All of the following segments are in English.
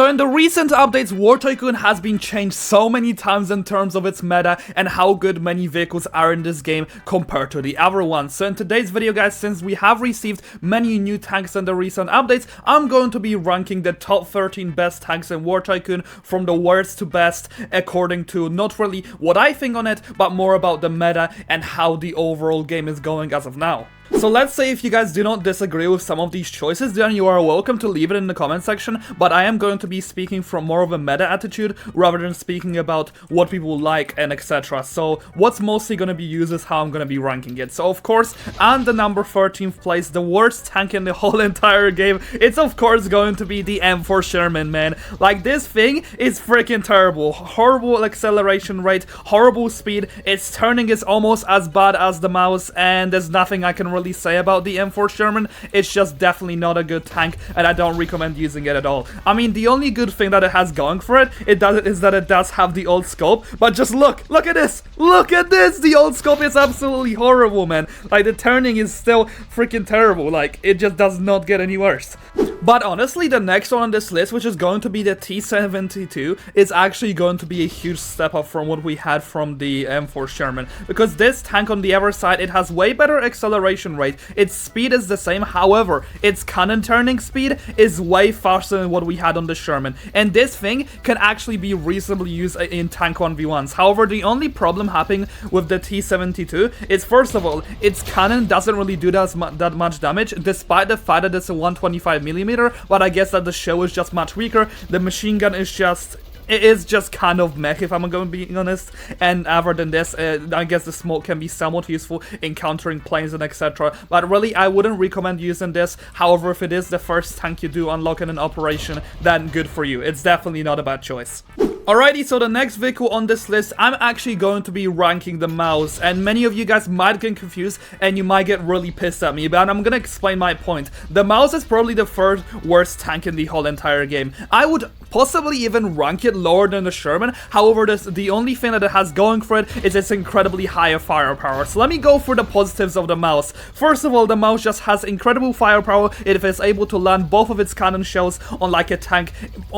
So in the recent updates, War Tycoon has been changed so many times in terms of its meta and how good many vehicles are in this game compared to the other ones. So in today's video, guys, since we have received many new tanks in the recent updates, I'm going to be ranking the top 13 best tanks in War Tycoon from the worst to best according to not really what I think on it, but more about the meta and how the overall game is going as of now. So let's say if you guys do not disagree with some of these choices, then you are welcome to leave it in the comment section, but I am going to be speaking from more of a meta attitude rather than speaking about what people like and etc. So what's mostly going to be used is how I'm going to be ranking it. So of course, on the number 13th place, the worst tank in the whole entire game, it's of course going to be the M4 Sherman, man. Like, this thing is freaking terrible. Horrible acceleration rate, horrible speed, its turning is almost as bad as the mouse, and there's nothing I can really say about the M4 Sherman. It's just definitely not a good tank, and I don't recommend using it at all. I mean, the only good thing that it has going for it, is that it does have the old scope, but just look at this, the old scope is absolutely horrible, man. Like, the turning is still freaking terrible, like, it just does not get any worse. But honestly, the next one on this list, which is going to be the T-72, is actually going to be a huge step up from what we had from the M4 Sherman, because this tank on the other side, it has way better acceleration rate, its speed is the same, however, its cannon turning speed is way faster than what we had on the Sherman, and this thing can actually be reasonably used in tank 1v1s. However, the only problem happening with the T-72 is, first of all, its cannon doesn't really do that much damage, despite the fact that it's a 125mm, but I guess that the shell is just much weaker. The machine gun is just... it is just kind of meh, if I'm going to be honest, and other than this, I guess the smoke can be somewhat useful in countering planes and etc, but really I wouldn't recommend using this. However, if it is the first tank you do unlock in an operation, then good for you. It's definitely not a bad choice. Alrighty, so the next vehicle on this list, I'm actually going to be ranking the mouse, and many of you guys might get confused and you might get really pissed at me, but I'm gonna explain my point. The mouse is probably the third worst tank in the whole entire game. I would possibly even rank it lower than the Sherman, however, the only thing that it has going for it is its incredibly higher firepower. So let me go through the positives of the mouse. First of all, the mouse just has incredible firepower. It is able to land both of its cannon shells on like a tank.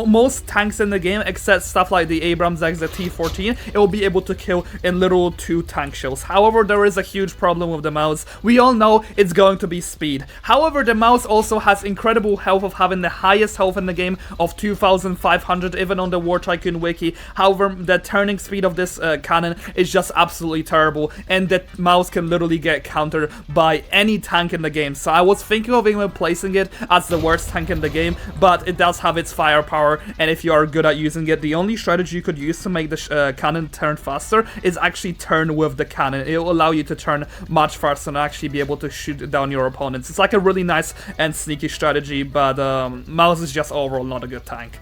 Most tanks in the game, except stuff like the AbramsX, the T14, it will be able to kill in little 2 tank shells. However, there is a huge problem with the mouse. We all know it's going to be speed. However, the mouse also has incredible health, of having the highest health in the game of 2,500, even on the War Tycoon wiki. However, the turning speed of this cannon is just absolutely terrible, and the mouse can literally get countered by any tank in the game. So I was thinking of even placing it as the worst tank in the game, but it does have its firepower, and if you are good at using it, the only strategy you could use to make the cannon turn faster is actually turn with the cannon. It will allow you to turn much faster and actually be able to shoot down your opponents. It's like a really nice and sneaky strategy, but mouse is just overall not a good tank.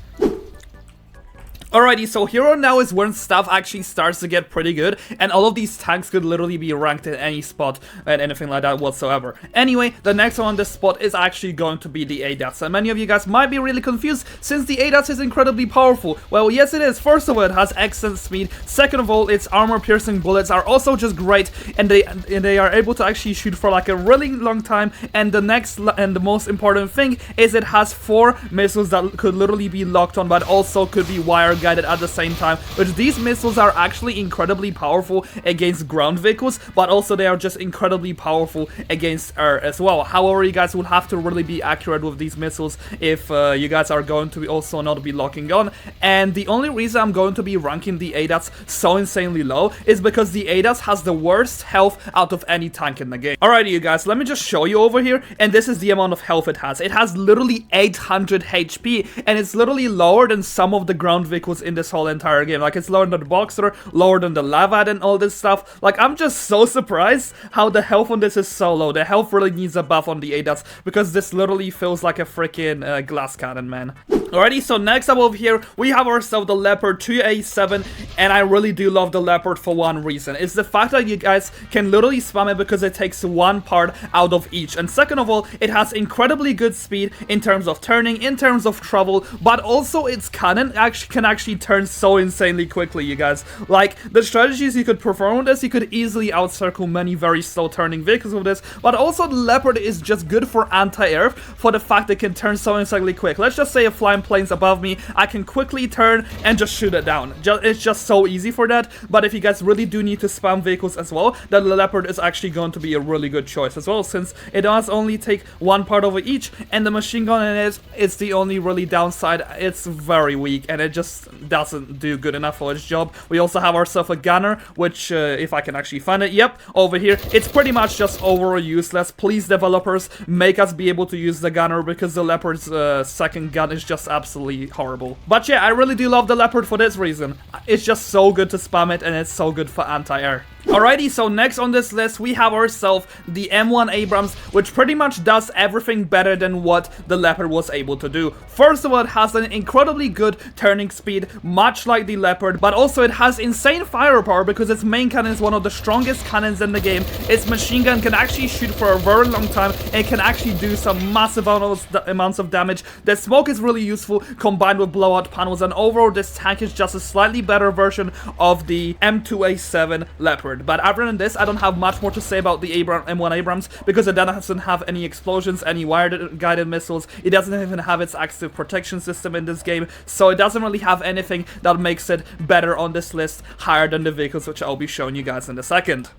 Alrighty, so here on now is when stuff actually starts to get pretty good, and all of these tanks could literally be ranked in any spot and anything like that whatsoever. Anyway, the next one on this spot is actually going to be the ADATS, and many of you guys might be really confused since the ADATS is incredibly powerful. Well, yes it is. First of all, it has excellent speed. Second of all, its armor-piercing bullets are also just great, and they are able to actually shoot for like a really long time. And the next and the most important thing is it has 4 missiles that could literally be locked on, but also could be wire guided at the same time, which these missiles are actually incredibly powerful against ground vehicles, but also they are just incredibly powerful against air as well. However, you guys will have to really be accurate with these missiles if you guys are going to be also not be locking on. And the only reason I'm going to be ranking the ADATS so insanely low is because the ADATS has the worst health out of any tank in the game. Alrighty, you guys, let me just show you over here, and this is the amount of health it has. It has literally 800 HP, and it's literally lower than some of the ground vehicles in this whole entire game. Like, it's lower than the Boxer, lower than the Leopard and all this stuff. Like, I'm just so surprised how the health on this is so low. The health really needs a buff on the ADATS, because this literally feels like a freaking glass cannon, man. Alrighty, so next up over here, we have ourselves the Leopard 2A7, and I really do love the Leopard for one reason. It's the fact that you guys can literally spam it because it takes 1 part out of each. And second of all, it has incredibly good speed in terms of turning, in terms of travel, but also its cannon can actually actually turn so insanely quickly, you guys. Like, the strategies you could perform with this, you could easily outcircle many very slow turning vehicles with this, but also the Leopard is just good for anti-air for the fact it can turn so insanely quick. Let's just say a flying plane's above me, I can quickly turn and just shoot it down. It's just so easy for that, but if you guys really do need to spam vehicles as well, then the Leopard is actually going to be a really good choice as well, since it does only take one part over each, and the machine gun in it is the only really downside. It's very weak, and it just doesn't do good enough for its job. We also have ourselves a gunner, which, if I can actually find it, yep, over here, it's pretty much just overall useless. Please, developers, make us be able to use the gunner, because the Leopard's second gun is just absolutely horrible. But yeah, I really do love the Leopard for this reason. It's just so good to spam it, and it's so good for anti-air. Alrighty, so next on this list we have ourselves the M1 Abrams, which pretty much does everything better than what the Leopard was able to do. First of all, it has an incredibly good turning speed, much like the Leopard, but also it has insane firepower because its main cannon is one of the strongest cannons in the game. Its machine gun can actually shoot for a very long time and can actually do some massive amounts of damage. The smoke is really useful combined with blowout panels, and overall this tank is just a slightly better version of the M2A7 Leopard. But other than this, I don't have much more to say about the M1 Abrams, because it doesn't have any explosions, any wire-guided missiles. It doesn't even have its active protection system in this game, so it doesn't really have anything that makes it better on this list, higher than the vehicles which I'll be showing you guys in a second.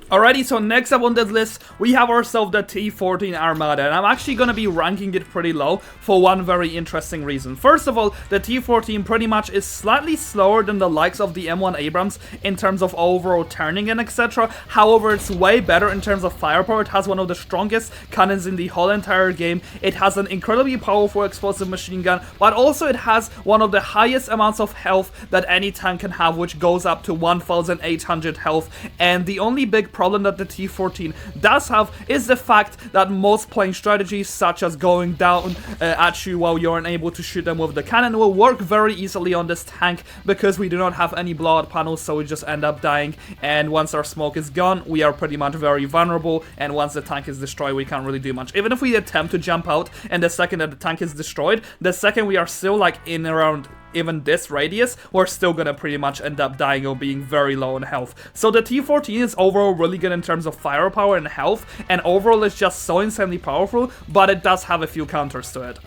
Alrighty, so next up on this list, we have ourselves the T14 Armata, and I'm actually going to be ranking it pretty low for one very interesting reason. First of all, the T14 pretty much is slightly slower than the likes of the M1 Abrams in terms of overall turning and etc. However, it's way better in terms of firepower. It has one of the strongest cannons in the whole entire game. It has an incredibly powerful explosive machine gun, but also it has one of the highest amounts of health that any tank can have, which goes up to 1,800 health, and the only big problem that the T14 does have is the fact that most playing strategies, such as going down at you while you're unable to shoot them with the cannon, will work very easily on this tank because we do not have any blowout panels, so we just end up dying, and once our smoke is gone, we are pretty much very vulnerable, and once the tank is destroyed, we can't really do much. Even if we attempt to jump out, and the second that the tank is destroyed, the second we are still like in around even this radius, we're still gonna pretty much end up dying or being very low in health. So the T14 is overall really good in terms of firepower and health, and overall it's just so insanely powerful, but it does have a few counters to it.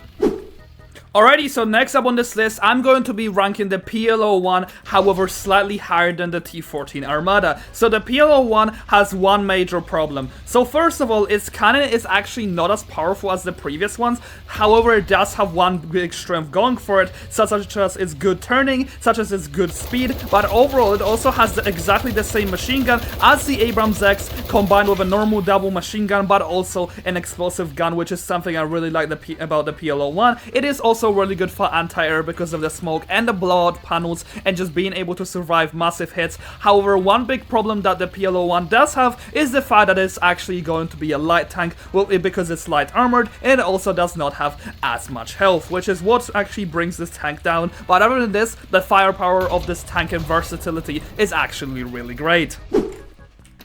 Alrighty, so next up on this list, I'm going to be ranking the PLO1, however, slightly higher than the T14 Armata. So the PLO1 has one major problem. So first of all, its cannon is actually not as powerful as the previous ones, however, it does have one big strength going for it, such as its good turning, such as its good speed, but overall, it also has exactly the same machine gun as the AbramsX, combined with a normal double machine gun, but also an explosive gun, which is something I really like about the PLO1. It is also really good for anti-air because of the smoke and the blowout panels and just being able to survive massive hits. However, one big problem that the PLO1 does have is the fact that it's actually going to be a light tank, well, because it's light armored, and it also does not have as much health, which is what actually brings this tank down. But other than this, the firepower of this tank and versatility is actually really great.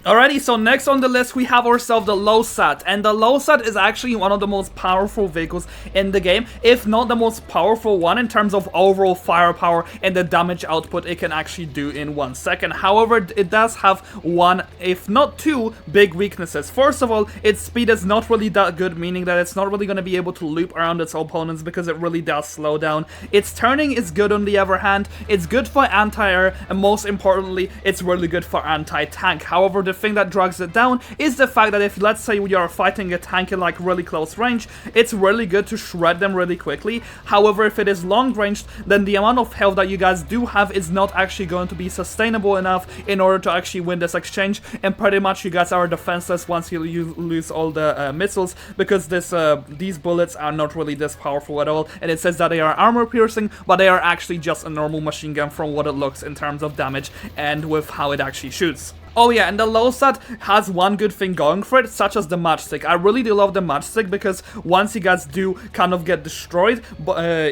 Alrighty, so next on the list we have ourselves the LOSAT, and the LOSAT is actually one of the most powerful vehicles in the game, if not the most powerful one in terms of overall firepower and the damage output it can actually do in 1 second. However, it does have one, if not two, big weaknesses. First of all, its speed is not really that good, meaning that it's not really going to be able to loop around its opponents because it really does slow down. Its turning is good on the other hand, it's good for anti-air, and most importantly, it's really good for anti-tank. However, the thing that drags it down is the fact that if, let's say, we are fighting a tank in like really close range, it's really good to shred them really quickly. However, if it is long ranged, then the amount of health that you guys do have is not actually going to be sustainable enough in order to actually win this exchange, and pretty much you guys are defenseless once you lose all the missiles, because these bullets are not really this powerful at all, and it says that they are armor piercing, but they are actually just a normal machine gun from what it looks in terms of damage and with how it actually shoots. Oh yeah, and the LOSAT has one good thing going for it, such as the matchstick. I really do love the matchstick because once you guys do kind of get destroyed,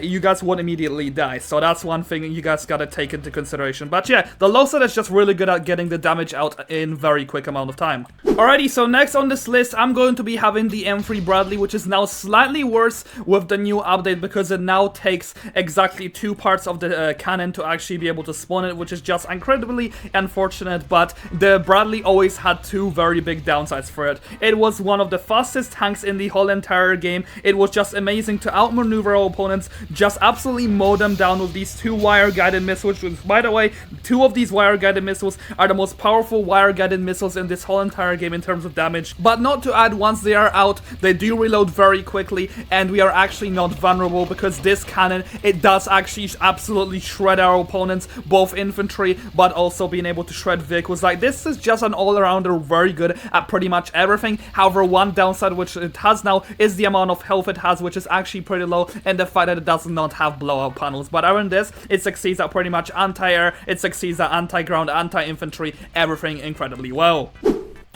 you guys won't immediately die. So that's one thing you guys gotta take into consideration. But yeah, the LOSAT is just really good at getting the damage out in very quick amount of time. Alrighty, so next on this list, I'm going to be having the M3 Bradley, which is now slightly worse with the new update because it now takes exactly 2 parts of the cannon to actually be able to spawn it, which is just incredibly unfortunate. But the Bradley always had 2 very big downsides for it. It was one of the fastest tanks in the whole entire game. It was just amazing to outmaneuver our opponents, just absolutely mow them down with these 2 wire-guided missiles, which, by the way, 2 of these wire-guided missiles are the most powerful wire-guided missiles in this whole entire game in terms of damage. But not to add, once they are out, they do reload very quickly, and we are actually not vulnerable because this cannon, it does actually absolutely shred our opponents, both infantry, but also being able to shred vehicles. Like, this is just an all-arounder, very good at pretty much everything. However, one downside which it has now is the amount of health it has, which is actually pretty low, and the fact that it does not have blowout panels. But other than this, it succeeds at pretty much anti-air, it succeeds at anti-ground, anti-infantry, everything incredibly well.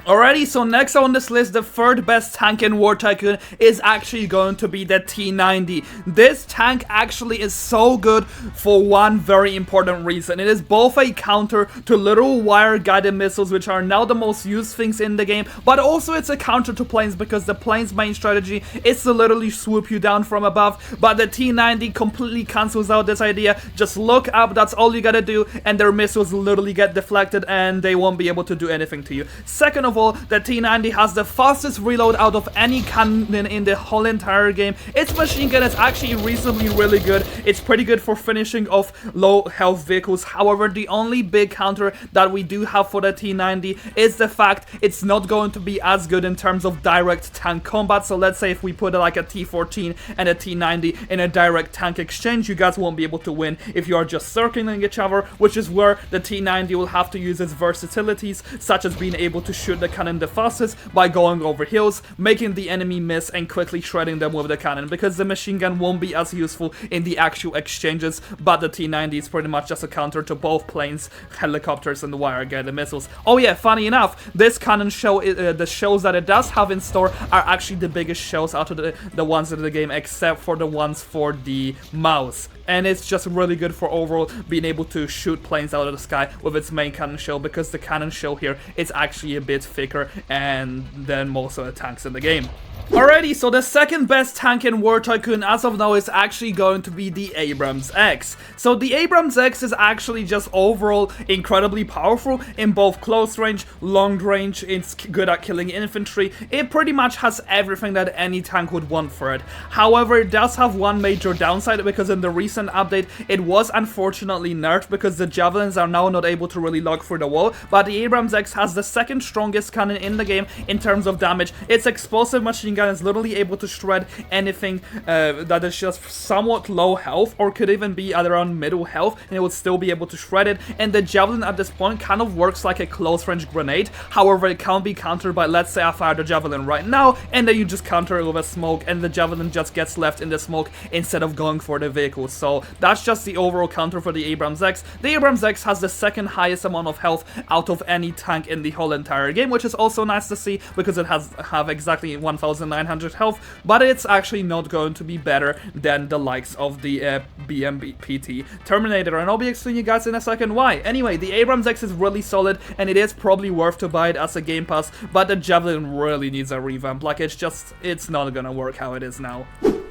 Alrighty, so next on this list, the 3rd best tank in War Tycoon is actually going to be the T90. This tank actually is so good for one very important reason. It is both a counter to little wire-guided missiles, which are now the most used things in the game, but also it's a counter to planes because the plane's main strategy is to literally swoop you down from above, but the T90 completely cancels out this idea. Just look up, that's all you gotta do, and their missiles literally get deflected and they won't be able to do anything to you. Second of all, the T90 has the fastest reload out of any cannon in the whole entire game. Its machine gun is actually reasonably really good. It's pretty good for finishing off low health vehicles. However, the only big counter that we do have for the T90 is the fact it's not going to be as good in terms of direct tank combat. So let's say if we put like a T14 and a T90 in a direct tank exchange, you guys won't be able to win if you are just circling each other, which is where the T90 will have to use its versatilities, such as being able to shoot the cannon the fastest by going over hills, making the enemy miss and quickly shredding them with the cannon, because the machine gun won't be as useful in the actual exchanges, but the T90 is pretty much just a counter to both planes, helicopters, and the wire-guided missiles. Oh yeah, funny enough, this cannon show, the shows that it does have in store are actually the biggest shows out of the ones in the game, except for the ones for the mouse. And it's just really good for overall being able to shoot planes out of the sky with its main cannon shell, because the cannon shell here is actually a bit thicker than most of the tanks in the game. Alrighty, so the 2nd best tank in War Tycoon as of now is actually going to be the AbramsX. So the AbramsX is actually just overall incredibly powerful in both close range, long range. It's good at killing infantry. It pretty much has everything that any tank would want for it. However, it does have one major downside, because in the recent update it was unfortunately nerfed because the javelins are now not able to really log through the wall. But the AbramsX has the 2nd strongest cannon in the game in terms of damage. Its explosive machine gun is literally able to shred anything that is just somewhat low health, or could even be at around middle health, and it would still be able to shred it. And the javelin at this point kind of works like a close range grenade. However, it can't be countered by, let's say I fire the javelin right now, and then you just counter it with a smoke, and the javelin just gets left in the smoke instead of going for the vehicle. So that's just the overall counter for the AbramsX. The AbramsX has the 2nd highest amount of health out of any tank in the whole entire game, which is also nice to see, because it have exactly 1,900 health, but it's actually not going to be better than the likes of the BMPT Terminator, and I'll be explaining you guys in a second why. Anyway, the AbramsX is really solid, and it is probably worth to buy it as a game pass, but the javelin really needs a revamp. Like, it's not gonna work how it is now.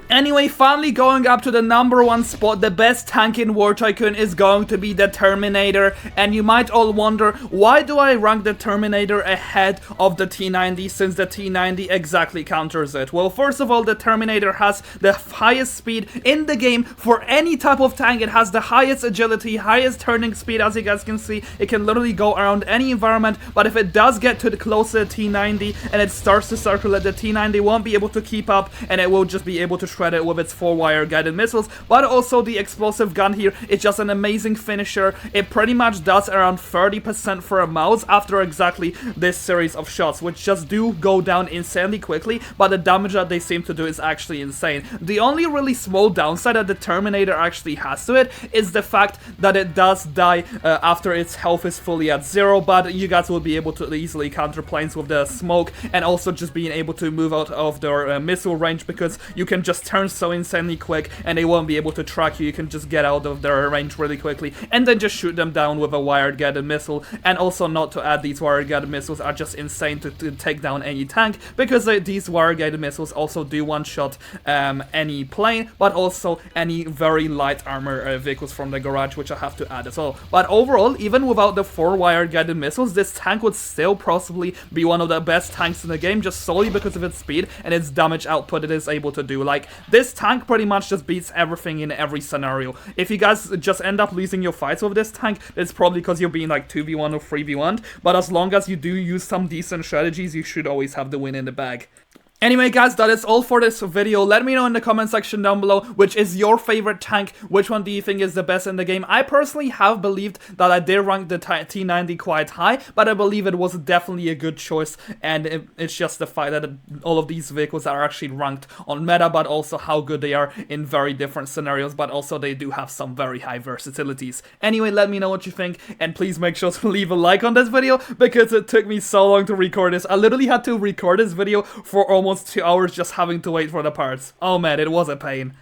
Anyway, finally going up to the #1 spot, the best tank in War Tycoon is going to be the Terminator. And you might all wonder, why do I rank the Terminator ahead of the T90, since the T90 exactly counters it? Well, first of all, the Terminator has the highest speed in the game for any type of tank. It has the highest agility, highest turning speed, as you guys can see. It can literally go around any environment, but if it does get to the closer T90 and it starts to circulate, the T90 won't be able to keep up, and it will just be able to shred it with its 4-wire guided missiles, but also the explosive gun here is just an amazing finisher. It pretty much does around 30% for a mouse after exactly this series of shots, which just do go down insanely quickly, but the damage that they seem to do is actually insane. The only really small downside that the Terminator actually has to it is the fact that it does die after its health is fully at 0, but you guys will be able to easily counter planes with the smoke, and also just being able to move out of their missile range, because you can just turn so insanely quick and they won't be able to track you. You can just get out of their range really quickly and then just shoot them down with a wired guided missile. And also, not to add, these wired guided missiles are just insane to take down any tank, because these wired guided missiles also do one-shot any plane, but also any very light armor vehicles from the garage, which I have to add as well. But overall, even without the 4 wired guided missiles, this tank would still possibly be one of the best tanks in the game, just solely because of its speed and its damage output it is able to do. Like, this tank pretty much just beats everything in every scenario. If you guys just end up losing your fights with this tank, it's probably because you're being like 2v1 or 3v1, but as long as you do use some decent strategies, you should always have the win in the bag. Anyway guys, that is all for this video. Let me know in the comment section down below which is your favorite tank, which one do you think is the best in the game. I personally have believed that I did rank the T90 quite high, but I believe it was definitely a good choice, and it's just the fact that all of these vehicles are actually ranked on meta, but also how good they are in very different scenarios, but also they do have some very high versatilities. Anyway, let me know what you think, and please make sure to leave a like on this video, because it took me so long to record this. I literally had to record this video for almost 2 hours just having to wait for the parts. Oh man, it was a pain.